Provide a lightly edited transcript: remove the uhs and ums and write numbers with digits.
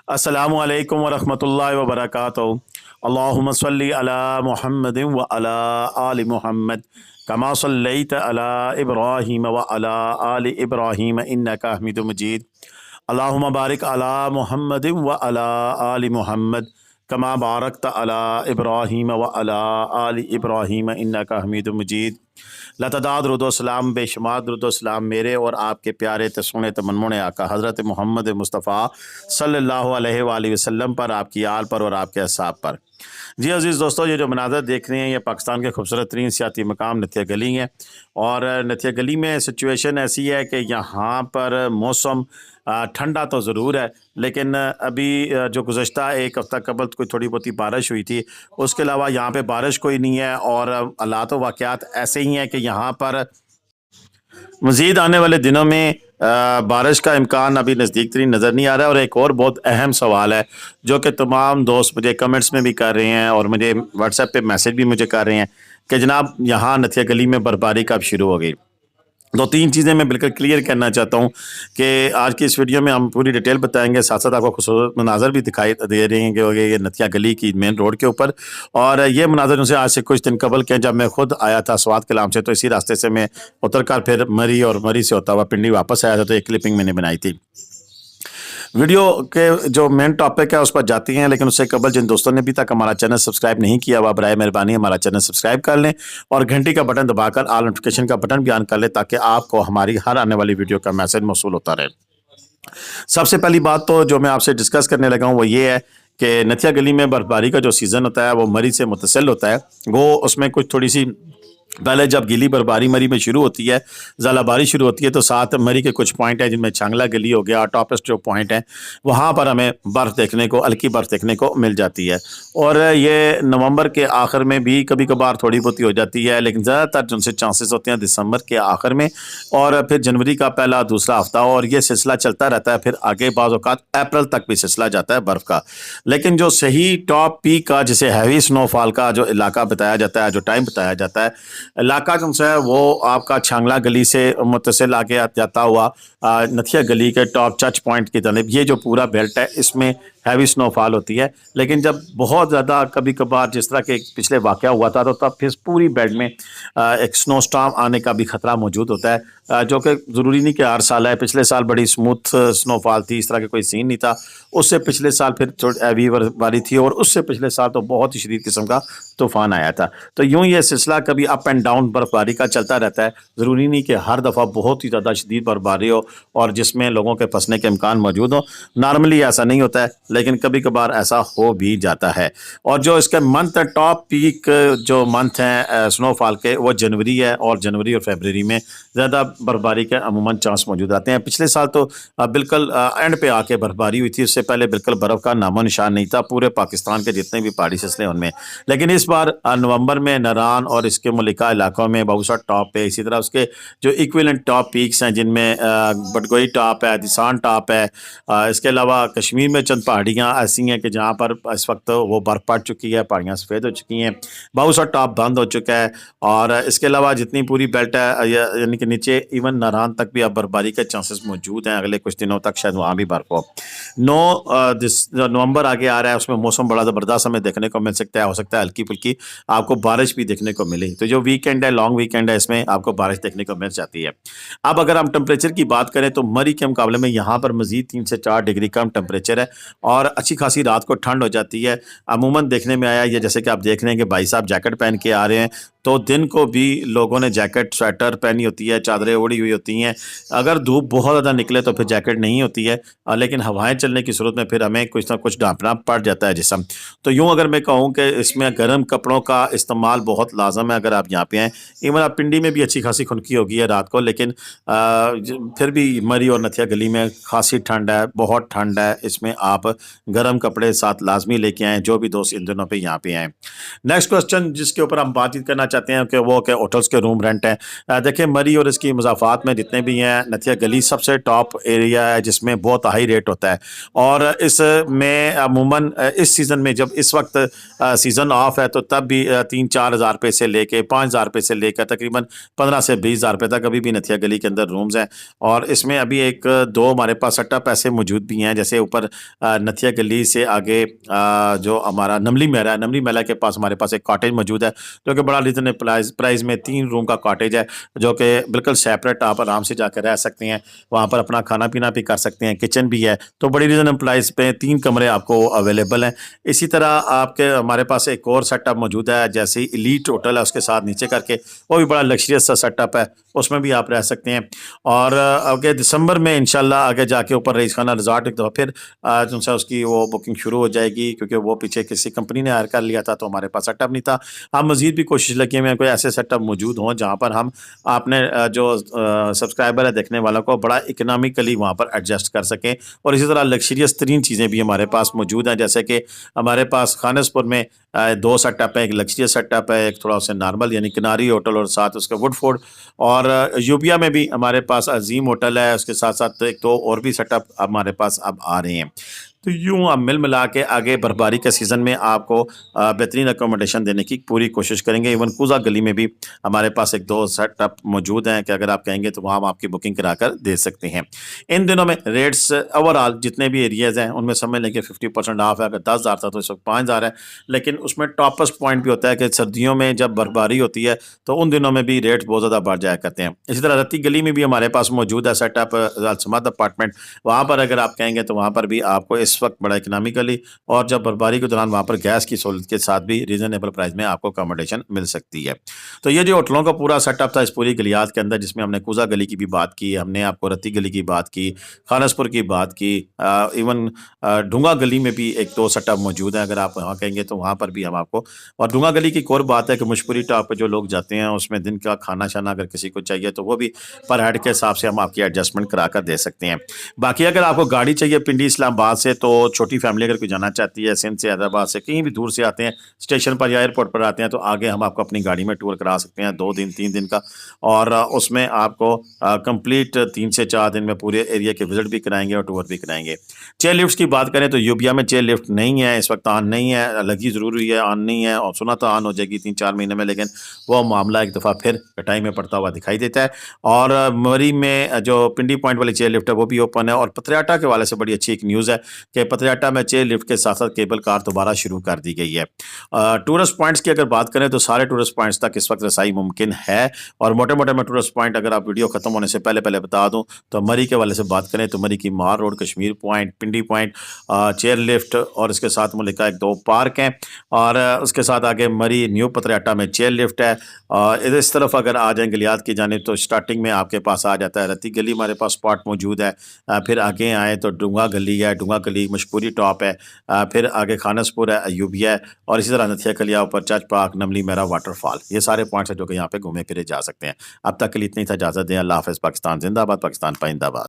अस्सलामु अलैकुम वरहमतुल्लाहि वबरकातुहू। अल्लाहुम्मा सल्लि अला मुहम्मदिन व अला आलि मुहम्मद कमा सल्लैत अला इब्राहीम व अला आलि इब्राहीम इन्नका हमीदुम मजीद। अल्लाहुम्मा बारिक अला मुहम्मदिन व अला आलि मुहम्मद कमा बारकत अला इब्राहीम व अला आलि इब्राहीम इन्नका हमीदुम मजीद। लतदाद दुरूदोसलाम बेशुमार दुरूदोसलाम मेरे और आपके प्यारे तस्वीर तमन्मुन आका हज़रत मोहम्मद मुस्तफ़ा सल्लल्लाहु अलैहि वसल्लम पर, आपकी आल पर और आपके अस्हाब पर। जी अज़ीज़ दोस्तों, ये जो मनाज़र देख रहे हैं ये पाकिस्तान के खूबसूरत तरीन सियाती मकाम नथिया गली है। और नथिया गली में सिचुएशन ऐसी है कि यहाँ पर मौसम ठंडा तो ज़रूर है, लेकिन अभी जो गुज़श्ता एक हफ़्ता कबल कोई थोड़ी बहुत बारिश हुई थी, उसके अलावा यहाँ पे बारिश कोई नहीं है। और हालात व वाक़यात ऐसे ही हैं कि यहाँ पर मज़ीद आने वाले दिनों में बारिश का इम्कान अभी नज़दीक तरीन नज़र नहीं आ रहा है। और एक और बहुत अहम सवाल है जो कि तमाम दोस्त मुझे कमेंट्स में भी कर रहे हैं और मुझे व्हाट्सएप पे मैसेज भी मुझे कर रहे हैं कि जनाब यहाँ नथिया गली में बर्फबारी कब शुरू हो गई। दो तीन चीज़ें मैं बिल्कुल क्लियर करना चाहता हूँ कि आज की इस वीडियो में हम पूरी डिटेल बताएंगे, साथ साथ आपको खूबसूरत मनाज़र भी दिखाई दे रहे हैं कि ये नथिया गली की मेन रोड के ऊपर। और ये मनाज़र उनसे आज से कुछ दिन कबल के जब मैं खुद आया था स्वात कलाम से, तो इसी रास्ते से मैं उतर कर फिर मरी और मरी से होता हुआ पिंडी वापस आया था, तो एक क्लिपिंग मैंने बनाई थी। वीडियो के जो मेन टॉपिक है उस पर जाती हैं, लेकिन उससे कबल जिन दोस्तों ने अभी तक हमारा चैनल सब्सक्राइब नहीं किया वह बराए मेहरबानी हमारा चैनल सब्सक्राइब कर लें और घंटी का बटन दबाकर ऑल नोटिफिकेशन का बटन भी ऑन कर लें ताकि आपको हमारी हर आने वाली वीडियो का मैसेज मौसूल होता रहे। सबसे पहली बात तो जो मैं आपसे डिस्कस करने लगा हूँ वो ये है कि नथिया गली में बर्फबारी का जो सीज़न होता है वो मरी से मुतसिल होता है। वो उसमें कुछ थोड़ी सी पहले जब गीली बर्फबारी मरी में शुरू होती है, ज़ालाबारी शुरू होती है, तो साथ मरी के कुछ पॉइंट हैं जिनमें चांगला गली हो गया, टॉपेस्ट जो पॉइंट हैं वहाँ पर हमें बर्फ़ देखने को, हल्की बर्फ़ देखने को मिल जाती है। और ये नवंबर के आखिर में भी कभी कभार थोड़ी बहुत हो जाती है, लेकिन ज़्यादातर जिनसे चांसेस होते हैं दिसंबर के आखिर में और फिर जनवरी का पहला दूसरा हफ्ता, और ये सिलसिला चलता रहता है। फिर आगे बाज़ औक़ात अप्रैल तक भी सिलसिला जाता है बर्फ़ का। लेकिन जो सही टॉप पीक का, जिसे हैवी स्नोफॉल का जो इलाका बताया जाता है, जो टाइम बताया जाता है, इलाका कौन सा है वो आपका छांगला गली से मुतसिल आगे जाता हुआ नथिया गली के टॉप टच पॉइंट की तरफ, ये जो पूरा बेल्ट है इसमें हैवी स्नोफॉल होती है। लेकिन जब बहुत ज़्यादा कभी कभार जिस तरह के पिछले वाक़या हुआ था, तो तब फिर पूरी बेल्ट में एक स्नो स्टॉर्म आने का भी ख़तरा मौजूद होता है, जो कि ज़रूरी नहीं कि हर साल है। पिछले साल बड़ी स्मूथ स्नोफॉल थी, इस तरह का कोई सीन नहीं था। उससे पिछले साल फिर थोड़ी हैवी बर्फबारी थी और उससे पिछले साल तो बहुत ही शदीद किस्म का तूफ़ान आया था। तो यूँ ये सिलसिला कभी अप एंड डाउन बर्फबारी का चलता रहता है। ज़रूरी नहीं कि हर दफ़ा बहुत ही ज़्यादा शदीद बर्फबारी हो और जिसमें लोगों के फंसने के इम्कान मौजूद हो। नॉर्मली ऐसा नहीं होता है, लेकिन कभी कभार ऐसा हो भी जाता है। और जो इसके मंथ टॉप पीक जो मंथ हैं स्नोफॉल के, वो जनवरी है और जनवरी और फरवरी में ज़्यादा बर्फबारी के अमूमन चांस मौजूद रहते हैं। पिछले साल तो बिल्कुल एंड पे आके बर्फबारी हुई थी, उससे पहले बिल्कुल बर्फ़ का नामो निशान नहीं था पूरे पाकिस्तान के जितने भी पहाड़ी सिलसिले उनमें। लेकिन इस बार नवंबर में नारान और इसके मुलिका इलाकों में बहुत सा टॉप है। इसी तरह उसके जो इक्विवेलेंट टॉप पीक्स हैं जिनमें बटगोई टॉप है, दिसान टॉप है। इसके अलावा कश्मीर में चंद पहाड़ियाँ ऐसी हैं कि जहाँ पर इस वक्त वो बर्फ़ पड़ चुकी है, पहाड़ियाँ सफ़ेद हो चुकी हैं, बहुत सा टॉप बंद हो चुका है। और इसके अलावा जितनी पूरी बेल्ट है यानी कि नीचे इवन नारान तक भी अब बर्फबारी के चांसेस मौजूद हैं। अगले कुछ दिनों तक शायद वहाँ भी बर्फ़ हो। 9 नवंबर आगे आ रहा है, उसमें मौसम बड़ा ज़बरदस्त हमें देखने को मिल सकता है। हो सकता है हल्की फुल्की आपको बारिश भी देखने को मिले। तो जो वीकेंड है, लॉन्ग वीकेंड है, इसमें आपको बारिश देखने को मिल जाती है। अब अगर हम टेम्परेचर की बात करें तो मरी के मुकाबले में यहाँ पर मज़ीद 3 से 4 डिग्री कम टेम्परेचर है और अच्छी खासी रात को ठंड हो जाती है। अमूमन देखने में आया ये, जैसे कि आप देख रहे हैं कि भाई साहब जैकेट पहन के आ रहे हैं, तो दिन को भी लोगों ने जैकेट स्वेटर पहनी होती है, चादरें ओढ़ी हुई होती हैं। अगर धूप बहुत ज़्यादा निकले तो फिर जैकेट नहीं होती है, लेकिन हवाएं चलने की सूरत में फिर हमें कुछ ना कुछ ढांपना पड़ जाता है जिस्म। तो यूँ अगर मैं कहूँ कि इसमें गर्म कपड़ों का इस्तेमाल बहुत लाजम है अगर आप यहाँ पे आएँ। इवन आप पिंडी में भी अच्छी खासी खुनकी होगी है रात को, लेकिन फिर भी मरी और नथिया गली में खासी ठंड है, बहुत ठंड है। इसमें आप गर्म कपड़े साथ लाजमी लेके आएँ, जो भी दोस्त इन दिनों पर यहाँ पे आएँ। नेक्स्ट क्वेश्चन जिसके ऊपर हम बातचीत करना चाहते हैं कि वो के होटल्स के रूम रेंट हैं, देखिए मरी और इसकी मज़ाफ़ात में जितने भी हैं, नथिया गली सबसे टॉप एरिया है जिसमें बहुत हाई रेट होता है। और इसमें अमूमन इस सीज़न में जब इस वक्त सीज़न ऑफ है तो तब भी 3-4 हज़ार रुपये से लेके 5,000 रुपये से लेकर तकरीबन 15 से 20,000 रुपये तक अभी भी नथिया गली के अंदर रूम्स हैं। और इसमें अभी एक दो हमारे पास सेटअप ऐसे मौजूद भी हैं, जैसे ऊपर नथिया गली से आगे जो हमारा नमली महला है, नमली महला के पास हमारे पास एक कॉटेज मौजूद है जो कि बड़ा रिजनेबल प्राइस में 3 रूम का कॉटेज है, जो कि बिल्कुल सेपरेट आप आराम से जाकर रह सकते हैं, वहाँ पर अपना खाना पीना भी कर सकते हैं, किचन भी है, तो बड़ी रिजनेबल प्राइस पे 3 कमरे आपको अवेलेबल हैं। इसी तरह आपके हमारे पास एक और सेटअप मौजूद है, जैसे इलीट होटल है उसके साथ नीचे करके, वो भी बड़ा लग्जरियस सा सेटअप है, उसमें भी आप रह सकते हैं। और आगे दिसंबर में इंशाल्लाह आगे जाके ऊपर रईस खाना रिजॉर्ट एक दफ़ा फिर जो सा उसकी वो बुकिंग शुरू हो जाएगी, क्योंकि वो पीछे किसी कंपनी ने हायर कर लिया था तो हमारे पास सेटअप नहीं था। हम मज़ीद भी कोशिश लगे हुए हैं कोई ऐसे सेटअप मौजूद हों जहाँ पर हम अपने जो सब्सक्राइबर है देखने वालों को बड़ा इकनॉमिकली वहाँ पर एडजस्ट कर सकें। और इसी तरह लग्जरियस तरीन चीज़ें भी हमारे पास मौजूद हैं, जैसे कि हमारे पास खानसपुर में 2 सेटअप है, एक लग्जरियस सेटअप है, एक थोड़ा उसे नॉर्मल यानी किनारी होटल और साथ उसका वुडफोर्ड। और यूबिया में भी हमारे पास अजीम होटल है, उसके साथ साथ एक तो और भी सेटअप हमारे पास अब आ रहे हैं। तो यूँ अब मिल मिला के आगे बर्फबारी के सीज़न में आपको बेहतरीन अकोमोडेशन देने की पूरी कोशिश करेंगे। इवन कूज़ा गली में भी हमारे पास 1-2 सेटअप मौजूद हैं कि अगर आप कहेंगे तो वहाँ हम आपकी बुकिंग कराकर दे सकते हैं। इन दिनों में रेट्स ओवरऑल जितने भी एरियाज़ हैं उनमें समझ लें कि 50% ऑफ है। अगर 10,000 था तो इस वक्त 5,000 है, लेकिन उसमें टॉपेस्ट पॉइंट भी होता है कि सर्दियों में जब बर्फबारी होती है तो उन दिनों में भी रेट बहुत ज़्यादा बढ़ जाया करते हैं। इसी तरह रत्ती गली में भी हमारे पास मौजूद है सेटअप अलसमद अपार्टमेंट, वहाँ पर अगर आप कहेंगे तो वहाँ पर भी आपको इस वक्त बड़ा इकनॉमिकली और जब बर्फबारी के दौरान वहाँ पर गैस की सहूलत के साथ भी रीजनेबल प्राइस में आपको अकोमोडेशन मिल सकती है। तो ये जो होटलों का पूरा सेटअप था इस पूरी गलियात के अंदर, जिसमें हमने कूज़ा गली की भी बात की, हमने आपको रत्ती गली की बात की, खानसपुर की बात की, इवन ढूंगा गली में भी 1-2 सेटअप मौजूद हैं, अगर आप वहाँ कहेंगे तो वहाँ पर भी हम आपको। और ढूंगा गली की एक और बात है कि मुशपुरी टॉप पर जो लोग जाते हैं उसमें दिन का खाना शाना अगर किसी को चाहिए तो वो भी पर हेड के हिसाब से हम आपकी एडजस्टमेंट करा कर दे सकते हैं। बाकी अगर आपको गाड़ी चाहिए पिंडी इस्लामाबाद से, तो छोटी फैमिली अगर कोई जाना चाहती है, सिंध से, हैदराबाद से, कहीं भी दूर से आते हैं, स्टेशन पर या एयरपोर्ट पर आते हैं, तो आगे हम आपको अपनी गाड़ी में टूर करा सकते हैं 2 दिन 3 दिन का। और उसमें आपको कंप्लीट 3 से 4 दिन में पूरे एरिया के विजिट भी कराएंगे और टूर भी कराएंगे। चेयर लिफ्ट की बात करें तो यूबिया में चेयर लिफ्ट नहीं है, इस वक्त ऑन नहीं है, लगी ज़रूर हुई है, ऑन नहीं है, और सुना तो ऑन हो जाएगी 3-4 महीने में, लेकिन वो मामला एक दफ़ा फिर कटाई में पड़ता हुआ दिखाई देता है। और मरी में जो पिंडी पॉइंट वाली चेयर लिफ्ट है वो भी ओपन है। और पतरियाटा के वाले से बड़ी अच्छी एक न्यूज़ है कि पतरियाटा में चेयर लिफ्ट के साथ साथ केबल कार दोबारा शुरू कर दी गई है। टूरिस्ट पॉइंट्स की अगर बात करें तो सारे टूरिस्ट पॉइंट्स तक इस वक्त रसाई मुमकिन है। और मोटे मोटे मैं टूरिस्ट पॉइंट अगर आप वीडियो खत्म होने से पहले पहले बता दूं तो मरी के वाले से बात करें तो मरी की मार रोड, कश्मीर पॉइंट, पिंडी पॉइंट, चेयर लिफ्ट और इसके साथ मुलिका 1-2 पार्क हैं। और उसके साथ आगे मरी न्यू पतरियाटा में चेयर लिफ्ट है। इस तरफ अगर आ जाएँ गलियात की जानिब तो स्टार्टिंग में आपके पास आ जाता है रत्ती गली, हमारे पास स्पॉट मौजूद है। फिर आगे आए तो डूंगा गली है, डूंगा गली मशकूरी टॉप है, फिर आगे खानसपुर है, अयूबिया है, और इसी तरह नथिया कलिया ऊपर चर्च पार्क, नमली मेरा वाटरफॉल, ये सारे पॉइंट्स हैं जो कि यहाँ पे घूमे फिरे जा सकते हैं। अब तक के लिए इतनी था, इजाज़त दें। अल्लाह हाफ़िज़। पाकिस्तान जिंदाबाद, पाकिस्तान पाइंदाबाद।